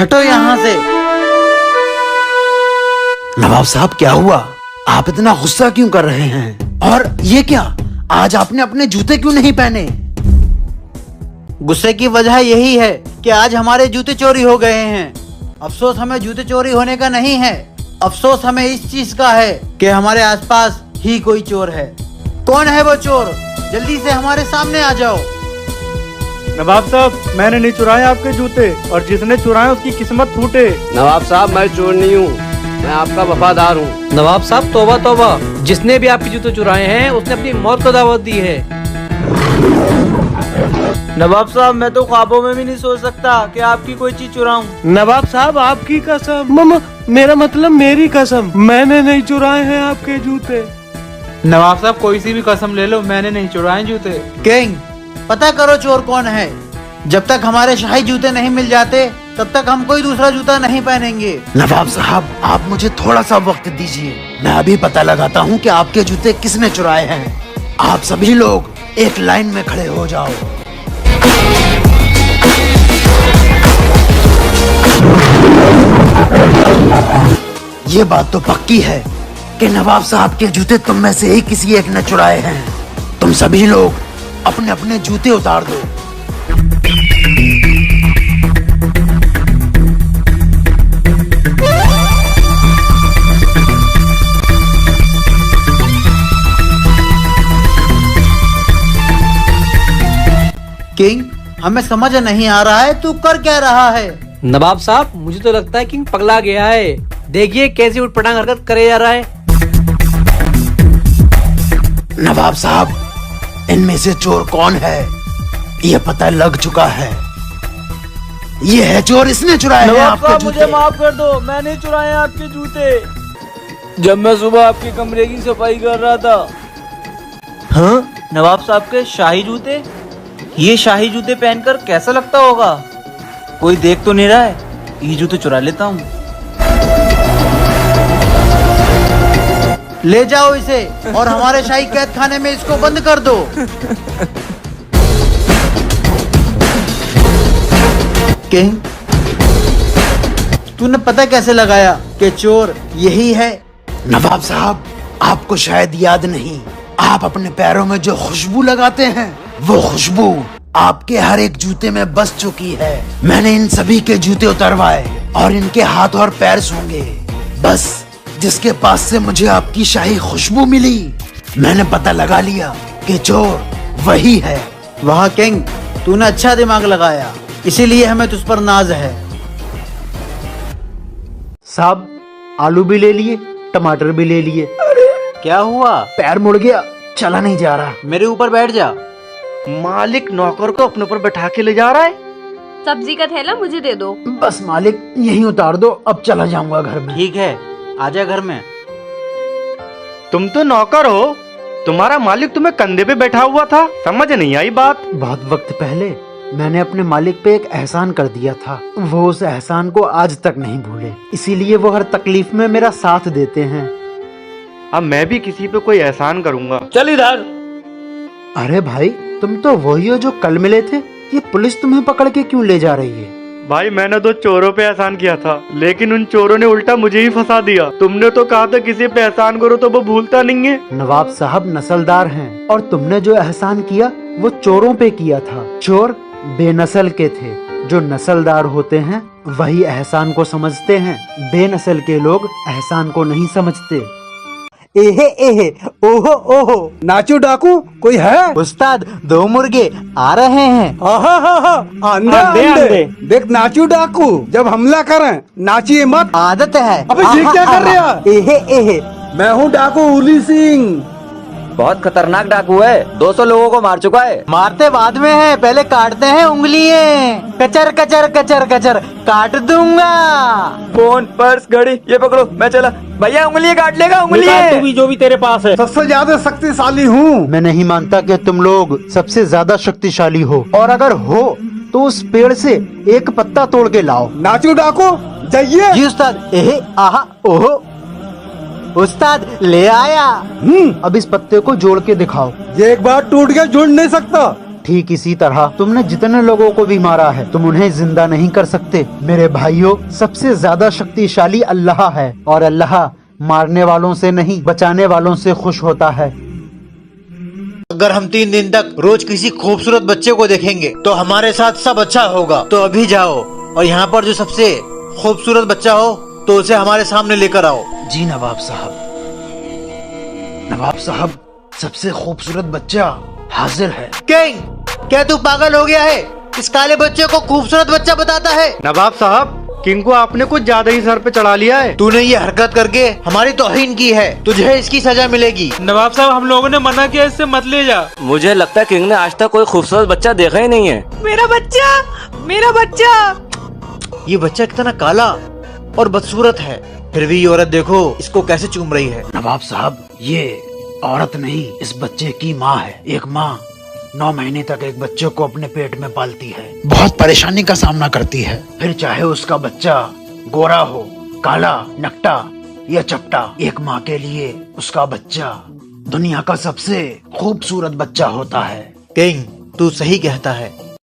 हटो यहाँ से। नवाब साहब क्या हुआ? आप इतना गुस्सा क्यों कर रहे हैं? और ये क्या, आज आपने अपने जूते क्यों नहीं पहने? गुस्से की वजह यही है कि आज हमारे जूते चोरी हो गए हैं। अफसोस हमें जूते चोरी होने का नहीं है, अफसोस हमें इस चीज का है कि हमारे आसपास ही कोई चोर है। कौन है वो चोर? जल्दी से हमारे सामने आ जाओ। नवाब साहब, मैंने नहीं चुराए आपके जूते, और जिसने चुराए उसकी किस्मत फूटे। नवाब साहब, मैं चोर नहीं हूँ, मैं आपका वफादार हूँ। नवाब साहब तौबा तौबा, जिसने भी आपके जूते चुराए हैं उसने अपनी मौत को दावत दी है। नवाब साहब, मैं तो ख्वाबों में भी नहीं सोच सकता कि आपकी कोई चीज चुराऊं। नवाब साहब, आपकी कसम, मेरा मतलब मेरी कसम, मैंने नहीं चुराए हैं आपके जूते। नवाब साहब, कोई सी भी कसम ले लो, मैंने नहीं चुराए जूते। किंग, पता करो चोर कौन है। जब तक हमारे शाही जूते नहीं मिल जाते तब तक हम कोई दूसरा जूता नहीं पहनेंगे। नवाब साहब, आप मुझे थोड़ा सा वक्त दीजिए, मैं अभी पता लगाता हूँ कि आपके जूते किसने चुराए हैं। आप सभी लोग एक लाइन में खड़े हो जाओ। ये बात तो पक्की है कि नवाब साहब के जूते तुम में से ही किसी एक ने चुराए हैं। तुम सभी लोग अपने अपने जूते उतार दो। किंग, हमें समझ नहीं आ रहा है तू कर क्या रहा है। नवाब साहब, मुझे तो लगता है किंग पगला गया है। देखिए कैसी उठपटांग हरकत करे जा रहा है। नवाब साहब, इनमें से चोर कौन है ये पता लग चुका है। ये है चोर, इसने चुराए हैं नवाब आपके साहब, जूते। मुझे माफ कर दो, मैं नहीं चुराए हैं आपके जूते। जब मैं सुबह आपके कमरे की सफाई कर रहा था। हाँ, नवाब साहब के शाही जूते? ये शाही जूते पहनकर कैसा लगता होगा? कोई देख तो नहीं रहा है? ये जूते चुरा लेता हूँ। ले जाओ इसे और हमारे शाही कैद खाने में इसको बंद कर दो। किंग, तूने पता कैसे लगाया कि चोर यही है? नवाब साहब, आपको शायद याद नहीं, आप अपने पैरों में जो खुशबू लगाते हैं वो खुशबू आपके हर एक जूते में बस चुकी है। मैंने इन सभी के जूते उतरवाए और इनके हाथ और पैर सूंघे। बस जिसके पास से मुझे आपकी शाही खुशबू मिली, मैंने पता लगा लिया कि चोर वही है। वाह किंग, तूने अच्छा दिमाग लगाया, इसीलिए हमें तुझ पर नाज है। साहब, आलू भी ले लिए, टमाटर भी ले लिए। क्या हुआ? पैर मुड़ गया, चला नहीं जा रहा। मेरे ऊपर बैठ जा। मालिक नौकर को अपने ऊपर बैठा के ले जा रहा है। सब्जी का थैला मुझे दे दो। बस मालिक, यहीं उतार दो, अब चला जाऊंगा घर में। ठीक है, आजा घर में। तुम तो नौकर हो, तुम्हारा मालिक तुम्हें कंधे पे बैठा हुआ था, समझ नहीं आई बात। बहुत वक्त पहले मैंने अपने मालिक पे एक एहसान कर दिया था, वो उस एहसान को आज तक नहीं भूले, इसीलिए वो हर तकलीफ में मेरा साथ देते हैं। अब मैं भी किसी पे कोई एहसान करूंगा। चल इधर। अरे भाई, तुम तो वही हो जो कल मिले थे। ये पुलिस तुम्हें पकड़ के क्यों ले जा रही है? भाई, मैंने तो चोरों पे एहसान किया था, लेकिन उन चोरों ने उल्टा मुझे ही फंसा दिया। तुमने तो कहा था किसी पे एहसान करो तो वो भूलता नहीं है। नवाब साहब नस्लदार हैं, और तुमने जो एहसान किया वो चोरों पे किया था। चोर बेनस्ल के थे, जो नस्लदार होते हैं वही एहसान को समझते हैं। बेनस्ल के लोग एहसान को नहीं समझते। एहे एहे, ओहो ओहो, नाचू डाकू कोई है? उस्ताद, 2 मुर्गे आ रहे हैं। अंधे अंधे देख, नाचू डाकू जब हमला करें नाचिए मत, आदत है। अबे ये क्या कर रहे हो? एहे एहे, मैं हूँ डाकू उली सिंह। बहुत खतरनाक डाकू है, 200 लोगों को मार चुका है। मारते बाद में है, पहले काटते हैं उंगलियां। कचर कचर कचर कचर काट दूंगा। फोन, पर्स, घड़ी, ये पकड़ो, मैं चला। भैया उंगलियां काट लेगा, उंगलियां। जो भी तेरे पास है, सबसे ज्यादा शक्तिशाली हूँ। मैं नहीं मानता कि तुम लोग सबसे ज्यादा शक्तिशाली हो, और अगर हो तो उस पेड़ से एक पत्ता तोड़ के लाओ। नाचू डाकू जाइए। जी उस्ताद। एहे आहा ओहो, उस्ताद ले आया। अब इस पत्ते को जोड़ के दिखाओ। ये एक बार टूट गया, जुड़ नहीं सकता। ठीक इसी तरह तुमने जितने लोगों को भी मारा है तुम उन्हें जिंदा नहीं कर सकते। मेरे भाइयों, सबसे ज्यादा शक्तिशाली अल्लाह है और अल्लाह मारने वालों से नहीं बचाने वालों से खुश होता है। अगर हम 3 दिन तक रोज किसी खूबसूरत बच्चे को देखेंगे तो हमारे साथ सब अच्छा होगा। तो अभी जाओ और यहाँ पर जो सबसे खूबसूरत बच्चा हो तो उसे हमारे सामने लेकर आओ। जी नवाब साहब। नवाब साहब, सबसे खूबसूरत बच्चा हाजिर है। किंग, क्या तू पागल हो गया है? इस काले बच्चे को खूबसूरत बच्चा बताता है? नवाब साहब, किंग को आपने कुछ ज्यादा ही सर पे चढ़ा लिया है। तूने ये हरकत करके हमारी तौहीन की है, तुझे इसकी सजा मिलेगी। नवाब साहब, हम लोगों ने मना किया, इससे मत ले जा। मुझे लगता है किंग ने आज तक कोई खूबसूरत बच्चा देखा ही नहीं है। मेरा बच्चा, मेरा बच्चा। ये बच्चा कितना काला और बदसूरत है, फिर भी ये औरत देखो इसको कैसे चूम रही है। नवाब साहब, ये औरत नहीं, इस बच्चे की माँ है। एक माँ 9 महीने तक एक बच्चे को अपने पेट में पालती है, बहुत परेशानी का सामना करती है। फिर चाहे उसका बच्चा गोरा हो, काला, नकटा या चपटा, एक माँ के लिए उसका बच्चा दुनिया का सबसे खूबसूरत बच्चा होता है। किंग, तू सही कहता है।